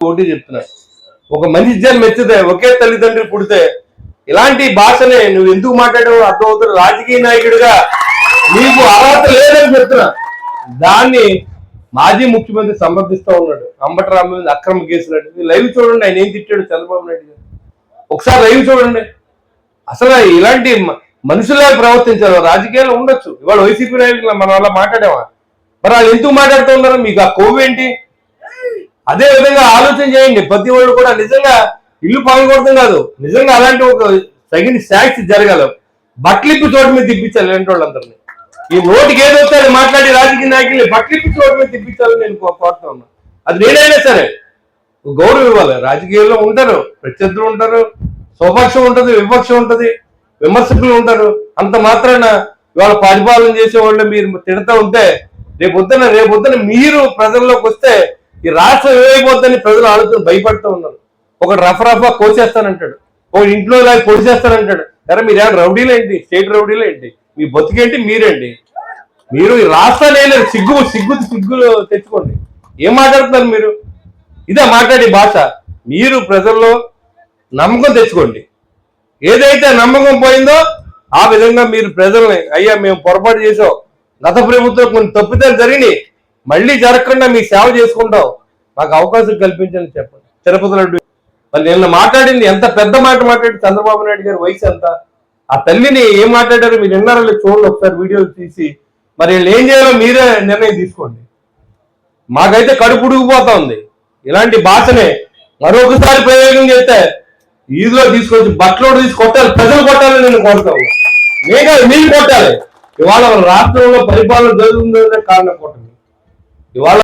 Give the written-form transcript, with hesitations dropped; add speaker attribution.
Speaker 1: ఒకటి చెప్తున్నా, ఒక మనిషి జన్మ ఎత్తితే ఒకే తల్లిదండ్రులు పుడితే ఇలాంటి భాషనే నువ్వు ఎందుకు మాట్లాడావు అర్థమవుతుంది. రాజకీయ నాయకుడిగా నీకు అర్హత లేదని చెప్తున్నా. దాన్ని మాజీ ముఖ్యమంత్రి సమర్థిస్తూ ఉన్నాడు. అంబటరామ మీద అక్రమ కేసులు లైవ్ చూడండి, ఆయన ఏం తిట్టాడు చంద్రబాబు నాయుడు గారు. ఒకసారి లైవ్ చూడండి. అసలు ఇలాంటి మనుషుల్లా ప్రవర్తించారు. రాజకీయాలు ఉండొచ్చు, ఇవాళ వైసీపీ నాయకులు మన వల్ల మాట్లాడామా, మరి వాళ్ళు ఎందుకు మాట్లాడుతూ ఉన్నారు? మీకు ఆ కొవ్వు ఏంటి? అదే విధంగా ఆలోచన చేయండి. ప్రతి వాళ్ళు కూడా నిజంగా ఇల్లు పగలకూడదు కాదు, నిజంగా అలాంటి ఒక తగిన శాక్స్ జరగాలి. బట్టలిప్పి చోటు మీద తిప్పించాలి ఇలాంటి వాళ్ళందరినీ. ఈ నోటికి ఏదో వస్తే మాట్లాడి రాజకీయ నాయకుల్ని బట్టలిప్పి చోటు మీద తిప్పించాలని నేను కోరుతా ఉన్నా. అది నేనైనా సరే గౌరవం ఇవ్వాలి. రాజకీయాల్లో ఉంటారు, ప్రత్యర్థులు ఉంటారు, స్వపక్షం ఉంటుంది, విపక్షం ఉంటుంది, విమర్శకులు ఉంటారు. అంత మాత్రాన ఇవాళ పరిపాలన చేసే వాళ్ళు మీరు తిడతా ఉంటే రేపొద్దున మీరు ప్రజల్లోకి వస్తే ఈ రాష్ట్రం ఏమైపోద్దని ప్రజలు ఆలోచన భయపడుతూ ఉన్నారు. ఒకటి రఫా కోసేస్తానంటాడు, ఒక ఇంట్లో లాగా పొడిచేస్తానంటాడు. సరే మీరేమైనా రౌడీలు ఏంటి? స్టేట్ రౌడీలు ఏంటి? మీ బతికేంటి? మీరేంటి? మీరు ఈ రాష్ట్రాన్ని సిగ్గులు తెచ్చుకోండి. ఏం మాట్లాడుతున్నారు మీరు? ఇదే మాట్లాడే భాష. మీరు ప్రజల్లో నమ్మకం తెచ్చుకోండి. ఏదైతే నమ్మకం పోయిందో ఆ విధంగా మీరు ప్రజల్ని, అయ్యా మేము పొరపాటు చేసాం, గత ప్రభుత్వం కొన్ని తప్పిదాలు జరిగినాయి, మళ్ళీ జరగకుండా మీ సేవ చేసుకుంటాం, మాకు అవకాశం కల్పించని చెప్పండి. తిరుపతి రెడ్డి మరి నిన్న మాట్లాడింది ఎంత పెద్ద మాట మాట్లాడి చంద్రబాబు నాయుడు గారి వయసు ఎంత, ఆ తల్లిని ఏం మాట్లాడారో మీరు విన్నారో చూడండి ఒకసారి వీడియోలు తీసి. మరి వీళ్ళు ఏం చేయాలో మీరే నిర్ణయం తీసుకోండి. మాకైతే కడుపు ఉడికిపోతా ఉంది. ఇలాంటి భాషనే మరొకసారి ప్రయోగం చేస్తే ఈదులో తీసుకొచ్చి బట్టలో తీసి కొట్టాలి, ప్రజలు కొట్టాలని నేను కోరుతాను. మీరు కొట్టాలి. ఇవాళ రాష్ట్రంలో పరిపాలన జరుగుతుందనే కారణం కొట్టండి. ఇవాళ